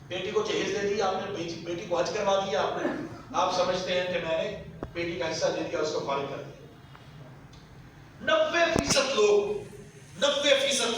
بیٹی کو جہیز دے دی آپ نے، بیٹی کو حج کروا دیا آپ نے، آپ سمجھتے ہیں کہ میں نے بیٹی کا حصہ دے دیا، اس کو فارغ کر دیا۔ 90%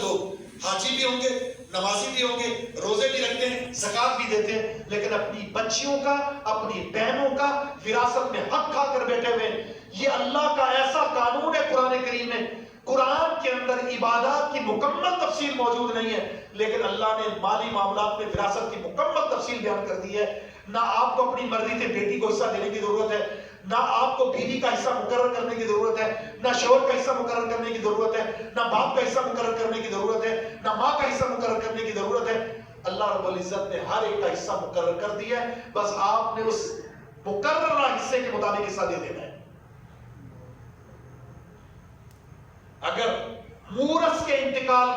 لوگ حاجی بھی ہوں گے، نمازی بھی ہوں گے، روزے بھی رکھتے ہیں، زکات بھی دیتے ہیں، لیکن اپنی بچیوں کا، اپنی بہنوں کا وراثت میں حق کھا کر بیٹھے ہوئے۔ یہ اللہ کا ایسا قانون ہے قرآن کریم میں، قرآن کے اندر عبادات کی مکمل تفصیل موجود نہیں ہے، لیکن اللہ نے مالی معاملات میں وراثت کی مکمل تفصیل بیان کر دی ہے۔ نہ آپ کو اپنی مرضی سے بیٹی کو حصہ دینے کی ضرورت ہے، نہ آپ کو بیوی کا حصہ مقرر کرنے کی ضرورت ہے، نہ شوہر کا حصہ مقرر کرنے کی ضرورت ہے، نہ باپ کا حصہ مقرر کرنے کی ضرورت ہے، نہ ماں کا حصہ مقرر کرنے کی ضرورت ہے۔ اللہ رب العزت نے ہر ایک کا حصہ مقرر کر دیا ہے، بس آپ نے اس مقررہ حصے کے مطابق حصہ دے دینا ہے۔ اگر مورث کے انتقال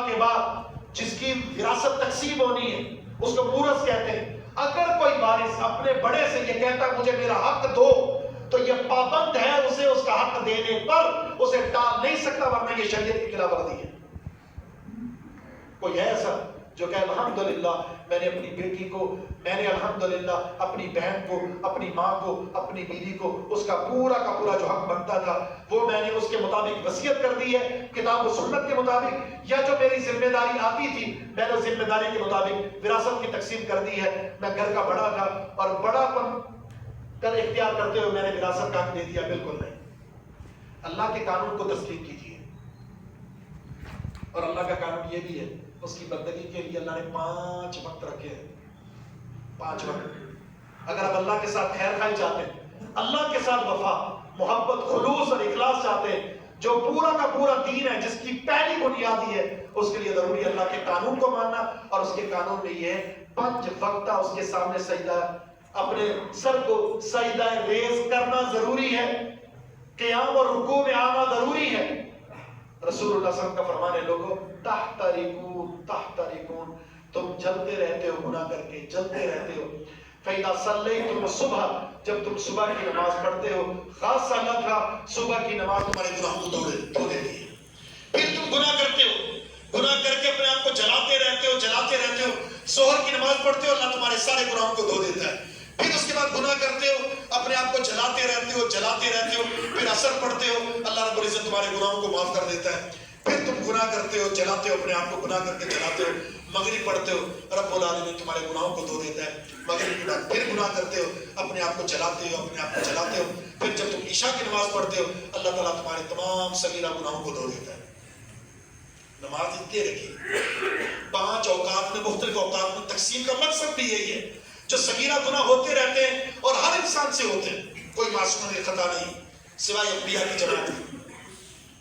کے بعد جس کی وراثت تقسیم ہونی ہے اس کو مورث کہتے ہیں، اگر کوئی وارث اپنے بڑے سے یہ کہتا ہے مجھے میرا حق دو، تو یہ پابند ہے اسے اس کا حق دینے پر، اسے ٹال نہیں سکتا، ورنہ یہ شریعت کی خلاف ورزی ہے۔ کوئی ہے ایسا جو کہ الحمدللہ میں نے اپنی بیٹی کو، میں نے الحمدللہ اپنی بہن کو، اپنی ماں کو، اپنی بیوی کو اس کا پورا جو حق بنتا تھا وہ میں نے اس کے مطابق وصیت کر دی ہے کتاب و سنت کے مطابق، یا جو میری ذمہ داری آتی تھی میں نے ذمہ داری کے مطابق وراثت کی تقسیم کر دی ہے۔ میں گھر کا بڑا تھا اور بڑا پن کر اختیار کرتے ہوئے میں نے وراثت کا حق دے دیا؟ بالکل نہیں۔ اللہ کے قانون کو تسلیم کیجیے، اور اللہ کا قانون یہ بھی ہے اس کی بندگی کے لیے اللہ نے 5 وقت رکھے ہیں، 5 وقت۔ اگر آپ اللہ کے ساتھ خیر خائی چاہتے ہیں، اللہ کے ساتھ وفا، محبت، خلوص اور اخلاص چاہتے ہیں، جو پورا کا پورا دین ہے، جس کی پہلی بنیادی ہے، اس کے لیے ضروری ہے اللہ کے قانون کو ماننا، اور اس کے قانون میں یہ ہے 5 وقتہ اس کے سامنے سجدہ، اپنے سر کو سجدہ ریز کرنا ضروری ہے، قیام اور رکوع میں آنا ضروری ہے۔ رسول اللہ صلی اللہ علیہ وسلم کا فرمان ہے، لوگوں تحترقون، تم جلتے رہتے ہو گناہ کر کے، جلتے رہتے ہو۔ فَإِذَا صَلَّيْتُمُ الصُّبْحَ، جب تم صبح کی نماز پڑھتے ہو، خاص اللہ کا صبح کی نماز تمہارے گناہوں کو دھو دیتی ہے۔ پھر تم گناہ کرتے ہو، گناہ کر کے اپنے آپ کو جلاتے رہتے ہو، ظہر کی نماز پڑھتے ہو، اللہ تمہارے سارے گناہوں کو دھو دیتا ہے۔ پھر اس کے بعد گناہ کرتے ہو، اپنے آپ کو جلاتے رہتے ہو، پھر عصر پڑھتے ہو، اللہ رب العزت تمہارے گناہوں کو معاف کر دیتا ہے۔ پھر تم گناہ کرتے ہو، جلاتے ہو، اپنے آپ کو گناہ کر کے جلاتے ہو، مغرب پڑھتے ہو، رب العالمین تمہارے گناہوں کو دھو دیتا ہے۔ مغرب کے بعد پھر گناہ کرتے ہو، اپنے آپ کو جلاتے ہو، پھر جب تم عشاء کی نماز پڑھتے ہو، اللہ تعالیٰ تمہارے تمام صغیرہ گناہوں کو دھو دیتا ہے۔ نماز اتنے رکھی 5 اوقات میں، مختلف اوقات میں تقسیم کا مقصد بھی یہی ہے۔ جو صغیرہ گناہ ہوتے رہتے ہیں اور ہر انسان سے ہوتے ہیں، کوئی معصوم خطا نہیں سوائے انبیاء کی جماعت۔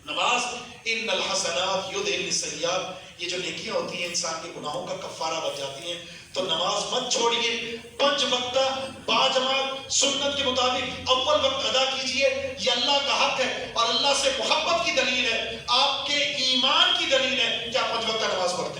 نماز ان الحسنات یذہبن السیئات، یہ جو نیکیاں ہوتی ہیں انسان کے گناہوں کا کفارہ بن جاتی ہیں۔ تو نماز مت چھوڑیے، 5 وقتہ باجماعت سنت کے مطابق اول وقت ادا کیجئے، یہ اللہ کا حق ہے اور اللہ سے محبت کی دلیل ہے، آپ کے ایمان کی دلیل ہے کہ آپ 5 وقتہ نماز پڑھتے ہیں۔